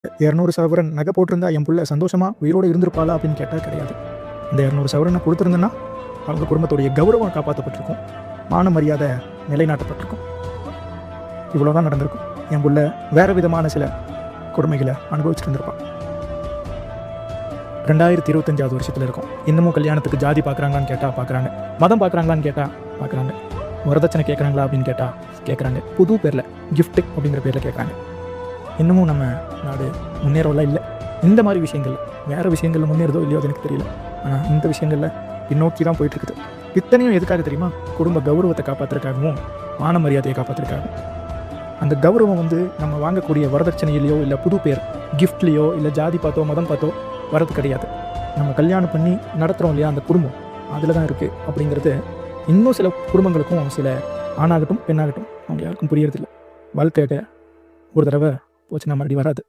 200 சவரன் நகை போட்டிருந்தா என் புள்ள சந்தோஷமா உயிரோடு இருந்திருப்பாளா அப்படின்னு கேட்டால் கிடையாது. இந்த 200 சவரனை கொடுத்துருந்தேன்னா அவங்க குடும்பத்துடைய கௌரவம் காப்பாற்றப்பட்டிருக்கும், மான மரியாதை நிலைநாட்டப்பட்டிருக்கும். இவ்வளோதான் நடந்திருக்கும். என் புள்ள வேறு விதமான சில கொடுமைகளை அனுபவிச்சுட்டு இருந்திருப்பான். 2025 வருஷத்தில் இருக்கும். இன்னமும் கல்யாணத்துக்கு ஜாதி பார்க்குறாங்களான்னு கேட்டால் பார்க்குறாங்க, மதம் பார்க்குறாங்களான்னு கேட்டால் பார்க்குறாங்க, வரதட்சணை கேட்குறாங்களா அப்படின்னு கேட்டால் கேட்குறாங்க, புது பேரில் கிஃப்ட்டு அப்படிங்கிற பேரில் கேட்குறாங்க. இன்னமும் நம்ம நாடு முன்னேறவெல்லாம் இல்லை. இந்த மாதிரி விஷயங்கள் வேறு விஷயங்களில் முன்னேறதோ இல்லையோ அது எனக்கு தெரியல. ஆனால் இந்த விஷயங்களில் பின்னோக்கி தான் போயிட்டுருக்குது. இத்தனையும் எதுக்காக தெரியுமா? குடும்ப கௌரவத்தை காப்பாற்றுறதுக்காகவும் மான மரியாதையை காப்பாற்றுறதுக்காகவும். அந்த கௌரவம் நம்ம வாங்கக்கூடிய வரதட்சணையிலையோ இல்லை புது பேர் கிஃப்ட்லேயோ இல்லை ஜாதி பார்த்தோ மதம் பார்த்தோ வரது கிடையாது. நம்ம கல்யாணம் பண்ணி நடத்துகிறோம் இல்லையா, அந்த குடும்பம் அதில் தான் இருக்குது அப்படிங்கிறது இன்னும் சில குடும்பங்களுக்கும் சில ஆணாகட்டும் பெண்ணாகட்டும் அவங்க யாருக்கும் புரியறதில்லை. வாழ்க்கையாக ஒரு தடவை போச்சுன்னா மறுபடி வராது.